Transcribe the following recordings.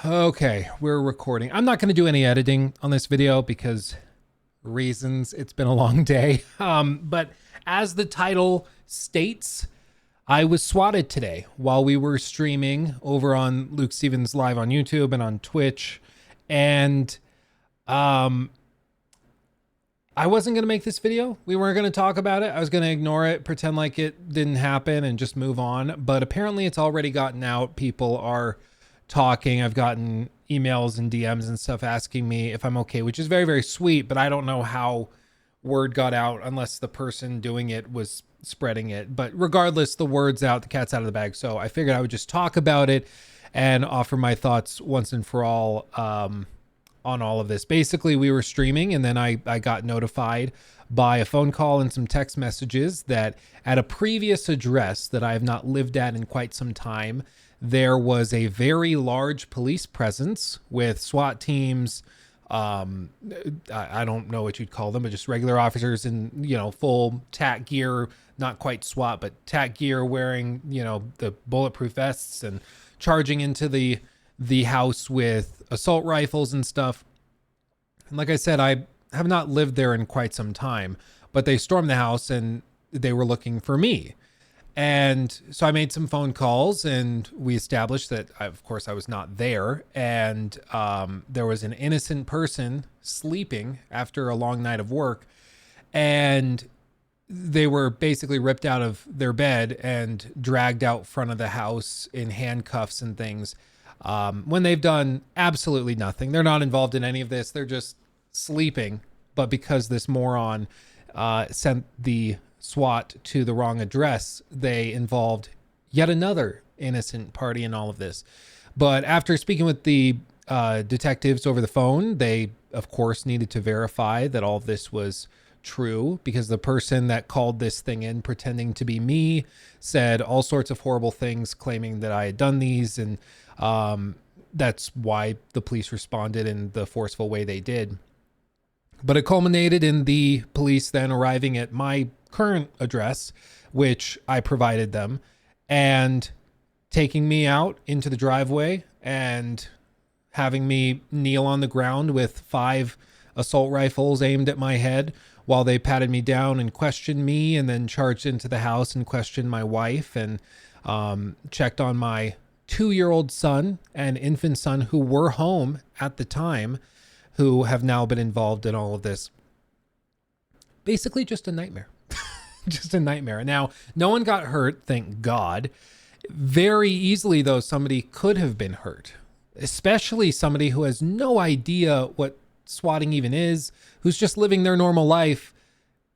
Okay, we're recording. I'm not going to do any editing on this video because reasons. It's been a long day. But as the title states, I was swatted today while we were streaming over on Luke Stevens Live on YouTube and on Twitch. And I wasn't going to make this video. We weren't going to talk about it. I was going to ignore it, pretend like it didn't happen and just move on. But apparently it's already gotten out. People are talking. I've gotten emails and DMs and stuff asking me if I'm okay, which is very, very sweet. But I don't know how word got out unless the person doing it was spreading it. But regardless, the word's out, the cat's out of the bag. So I figured I would just talk about it and offer my thoughts once and for all on all of this. Basically, we were streaming and then I got notified by a phone call and some text messages that at a previous address that I have not lived at in quite some time, there was a very large police presence with SWAT teams. I don't know what you'd call them, but just regular officers in, full TAC gear, not quite SWAT, but TAC gear, wearing, the bulletproof vests and charging into the house with assault rifles and stuff. And like I said, I have not lived there in quite some time, but they stormed the house and they were looking for me. And so I made some phone calls and we established that, of course, I was not there. And there was an innocent person sleeping after a long night of work. And they were basically ripped out of their bed and dragged out front of the house in handcuffs and things. When they've done absolutely nothing. They're not involved in any of this. They're just sleeping. But because this moron sent the SWAT to the wrong address, they involved yet another innocent party in all of this. But after speaking with the detectives over the phone, they, of course, needed to verify that all of this was true, because the person that called this thing in pretending to be me said all sorts of horrible things, claiming that I had done these. And that's why the police responded in the forceful way they did. But it culminated in the police then arriving at my current address, which I provided them, and taking me out into the driveway and having me kneel on the ground with 5 assault rifles aimed at my head while they patted me down and questioned me, and then charged into the house and questioned my wife and checked on my 2-year-old son and infant son, who were home at the time, who have now been involved in all of this. Basically just a nightmare. Just a nightmare. Now, no one got hurt, thank God. Very easily, though, somebody could have been hurt, especially somebody who has no idea what swatting even is, who's just living their normal life,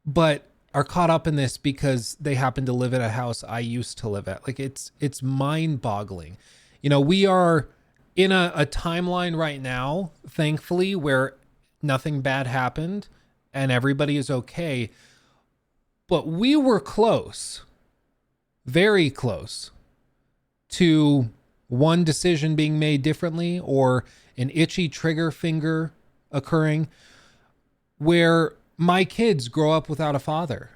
but are caught up in this because they happen to live at a house I used to live at. Like, it's mind-boggling. We are in a timeline right now, thankfully, where nothing bad happened and everybody is okay. But we were close, very close, to one decision being made differently or an itchy trigger finger occurring where my kids grow up without a father,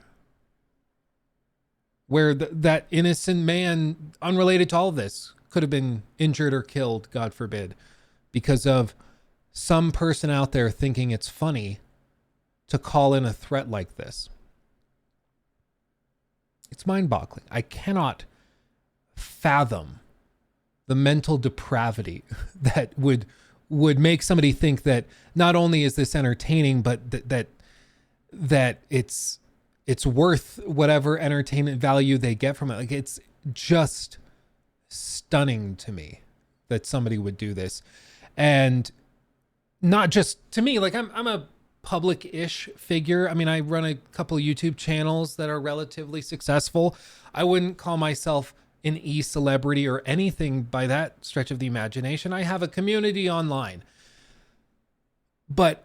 where that innocent man, unrelated to all of this, could have been injured or killed, God forbid, because of some person out there thinking it's funny to call in a threat like this. It's mind-boggling. I cannot fathom the mental depravity that would make somebody think that not only is this entertaining, but that it's worth whatever entertainment value they get from it. Like, it's just stunning to me that somebody would do this. And not just to me, like I'm a public-ish figure. I mean, I run a couple of YouTube channels that are relatively successful. I wouldn't call myself an e-celebrity or anything by that stretch of the imagination. I have a community online, but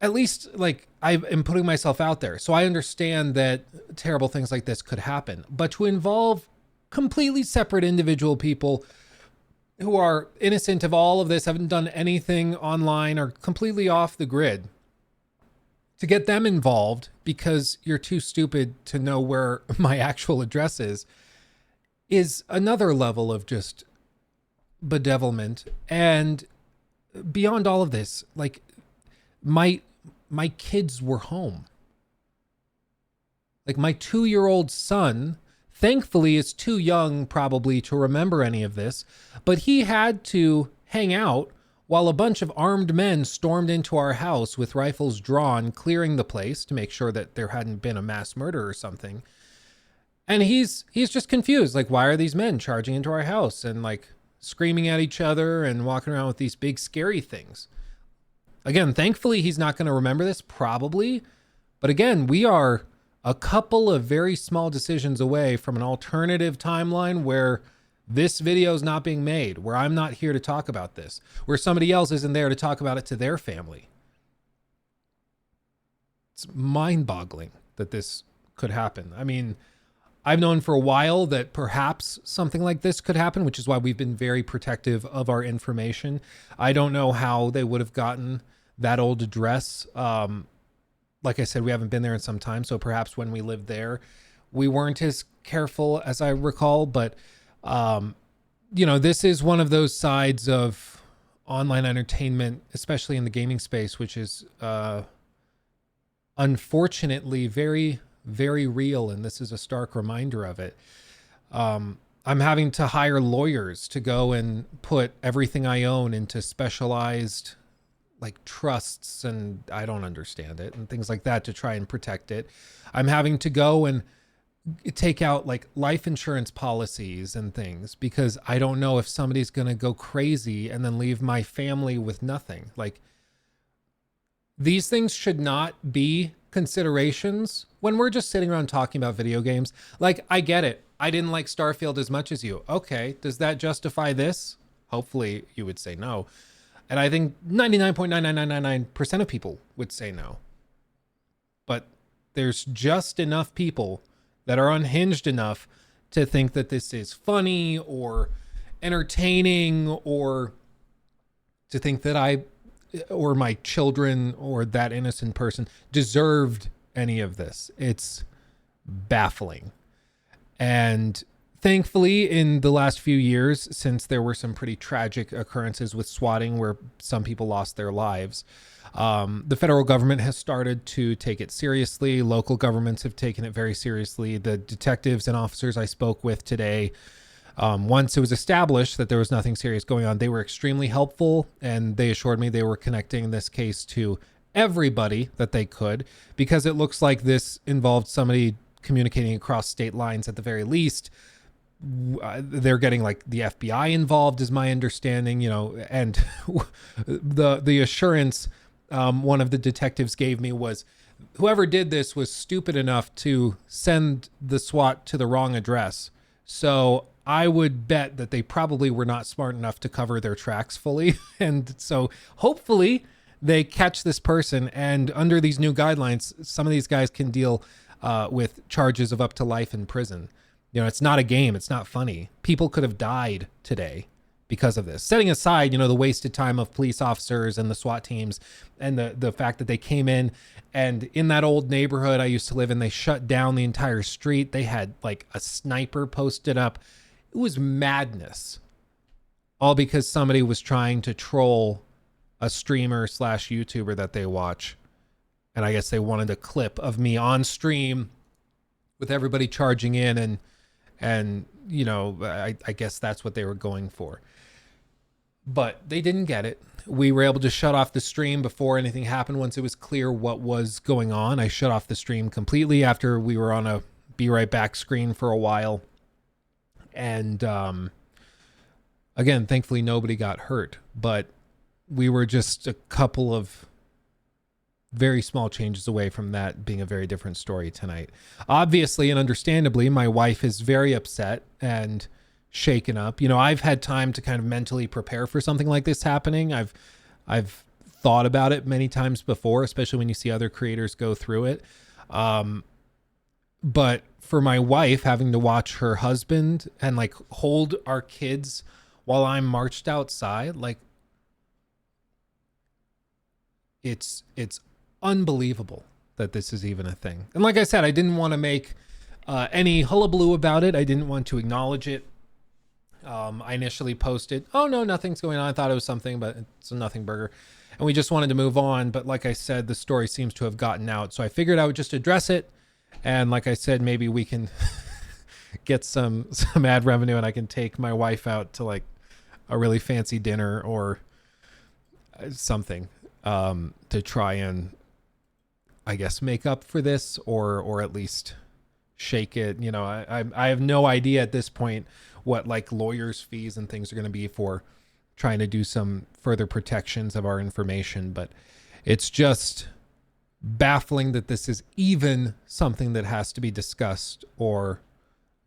at least, like, I am putting myself out there. So I understand that terrible things like this could happen, but to involve completely separate individual people who are innocent of all of this, haven't done anything online, are completely off the grid, to get them involved because you're too stupid to know where my actual address is another level of just bedevilment. And beyond all of this, like my my kids were home. Like my 2-year-old son, thankfully, is too young probably to remember any of this, but he had to hang out while a bunch of armed men stormed into our house with rifles drawn, clearing the place to make sure that there hadn't been a mass murder or something. And he's just confused. Like, why are these men charging into our house and like screaming at each other and walking around with these big scary things? Again, thankfully, he's not going to remember this probably. But again, we are a couple of very small decisions away from an alternative timeline where this video is not being made, where I'm not here to talk about this, where somebody else isn't there to talk about it to their family. It's mind-boggling that this could happen. I mean, I've known for a while that perhaps something like this could happen, which is why we've been very protective of our information. I don't know how they would have gotten that old address. Like I said, we haven't been there in some time, so perhaps when we lived there, we weren't as careful as I recall. But, this is one of those sides of online entertainment, especially in the gaming space, which is unfortunately very, very real. And this is a stark reminder of it. I'm having to hire lawyers to go and put everything I own into specialized like trusts, and I don't understand it, and things like that to try and protect it. I'm having to go and take out like life insurance policies and things because I don't know if somebody's going to go crazy and then leave my family with nothing. Like, these things should not be considerations when we're just sitting around talking about video games. Like, I get it. I didn't like Starfield as much as you. Okay, does that justify this? Hopefully you would say no. And I think 99.99999% of people would say no. But there's just enough people that are unhinged enough to think that this is funny or entertaining, or to think that I or my children or that innocent person deserved any of this. It's baffling. And thankfully, in the last few years, since there were some pretty tragic occurrences with swatting where some people lost their lives, the federal government has started to take it seriously. Local governments have taken it very seriously. The detectives and officers I spoke with today, once it was established that there was nothing serious going on, they were extremely helpful, and they assured me they were connecting this case to everybody that they could, because it looks like this involved somebody communicating across state lines at the very least. They're getting like the FBI involved is my understanding, and the assurance one of the detectives gave me was whoever did this was stupid enough to send the SWAT to the wrong address. So I would bet that they probably were not smart enough to cover their tracks fully. And so hopefully they catch this person, and under these new guidelines, some of these guys can deal with charges of up to life in prison. It's not a game. It's not funny. People could have died today because of this. Setting aside, the wasted time of police officers and the SWAT teams, and the fact that they came in, and in that old neighborhood I used to live in, they shut down the entire street. They had like a sniper posted up. It was madness. All because somebody was trying to troll a streamer / YouTuber that they watch. And I guess they wanted a clip of me on stream with everybody charging in, and I guess that's what they were going for. But they didn't get it. We were able to shut off the stream before anything happened. Once it was clear what was going on, I shut off the stream completely after we were on a be right back screen for a while. And again, thankfully nobody got hurt, but we were just a couple of very small changes away from that being a very different story tonight. Obviously and understandably, my wife is very upset and shaken up. I've had time to kind of mentally prepare for something like this happening. I've thought about it many times before, especially when you see other creators go through it. But for my wife, having to watch her husband and like hold our kids while I'm marched outside, like it's unbelievable that this is even a thing. And like I said, I didn't want to make any hullabaloo about it. I didn't want to acknowledge it. I initially posted, oh no, nothing's going on. I thought it was something, but it's a nothing burger. And we just wanted to move on. But like I said, the story seems to have gotten out. So I figured I would just address it. And like I said, maybe we can get some ad revenue and I can take my wife out to like a really fancy dinner or something to try and, I guess, make up for this or at least shake it. You know, I have no idea at this point what like lawyers' fees and things are going to be for trying to do some further protections of our information, but it's just baffling that this is even something that has to be discussed or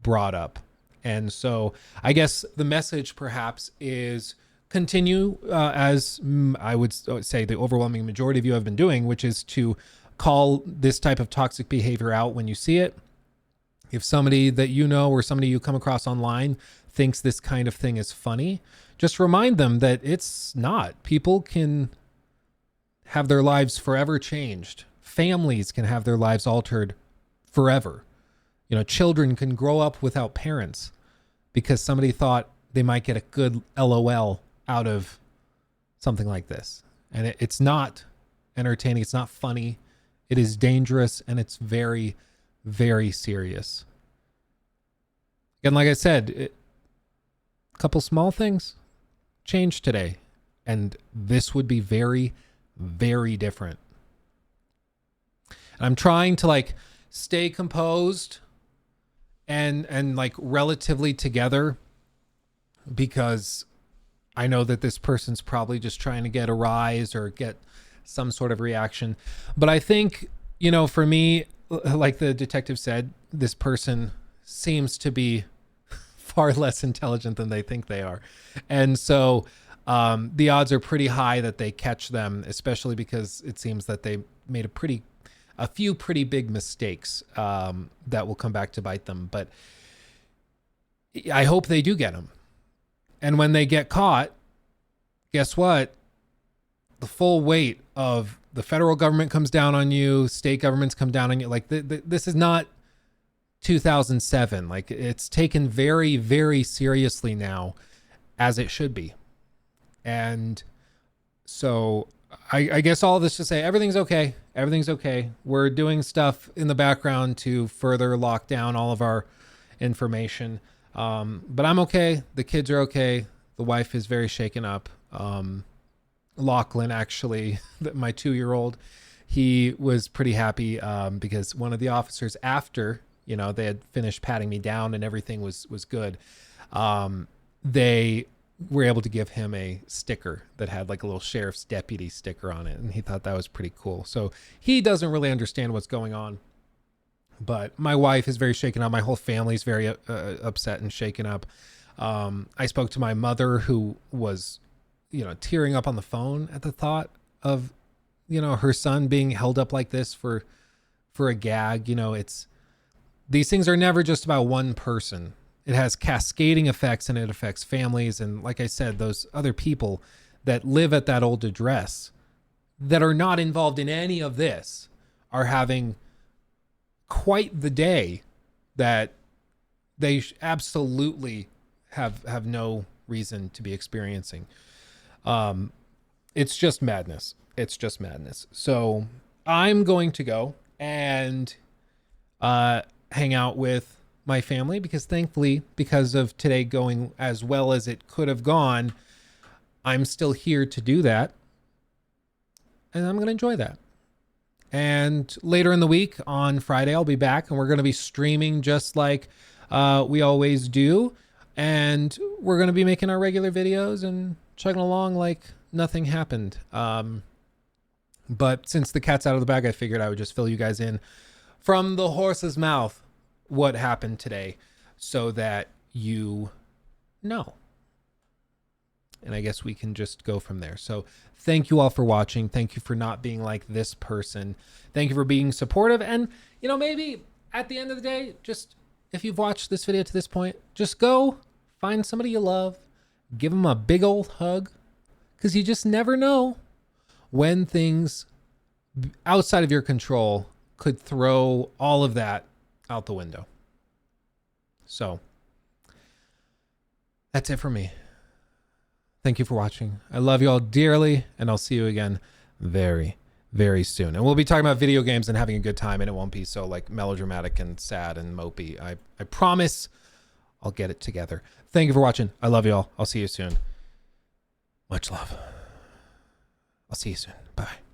brought up. And so I guess the message perhaps is continue as I would say the overwhelming majority of you have been doing, which is to call this type of toxic behavior out when you see it. If somebody that you know or somebody you come across online thinks this kind of thing is funny, just remind them that it's not. People can have their lives forever changed. Families can have their lives altered forever. You know, children can grow up without parents because somebody thought they might get a good LOL out of something like this. And it's not entertaining. It's not funny. It is dangerous and it's very, very serious. And like I said, a couple small things changed today, and this would be very, very different. And I'm trying to like stay composed and like relatively together because I know that this person's probably just trying to get a rise or get some sort of reaction. But I think, you know, for me, like the detective said, this person seems to be far less intelligent than they think they are. And so the odds are pretty high that they catch them, especially because it seems that they made a few pretty big mistakes that will come back to bite them. But I hope they do get them. And when they get caught, guess what? The full weight of the federal government comes down on you, state governments come down on you. Like this is not 2007. Like it's taken very, very seriously now, as it should be. And so I guess all this to say, everything's okay. Everything's okay. We're doing stuff in the background to further lock down all of our information. But I'm okay. The kids are okay. The wife is very shaken up. Lachlan, actually, my 2-year-old, he was pretty happy because one of the officers, after, you know, they had finished patting me down and everything was good, they were able to give him a sticker that had like a little sheriff's deputy sticker on it. And he thought that was pretty cool. So he doesn't really understand what's going on. But my wife is very shaken up. My whole family is very upset and shaken up. I spoke to my mother, who was, you know, tearing up on the phone at the thought of, you know, her son being held up like this for a gag. You know, these things are never just about one person. It has cascading effects and it affects families. And like I said, those other people that live at that old address that are not involved in any of this are having quite the day that they absolutely have no reason to be experiencing. It's just madness. It's just madness. So I'm going to go and hang out with my family because thankfully, because of today going as well as it could have gone, I'm still here to do that. And I'm going to enjoy that. And later in the week on Friday, I'll be back and we're going to be streaming just like we always do. And we're going to be making our regular videos and chugging along like nothing happened. But since the cat's out of the bag, I figured I would just fill you guys in from the horse's mouth what happened today so that you know. And I guess we can just go from there. So thank you all for watching. Thank you for not being like this person. Thank you for being supportive. And, you know, maybe at the end of the day, just if you've watched this video to this point, just go find somebody you love, give them a big old hug, because you just never know when things outside of your control could throw all of that out the window. So that's it for me. Thank you for watching. I love you all dearly, and I'll see you again very, very soon. And we'll be talking about video games and having a good time, and it won't be so like melodramatic and sad and mopey. I promise I'll get it together. Thank you for watching. I love you all. I'll see you soon. Much love. I'll see you soon. Bye.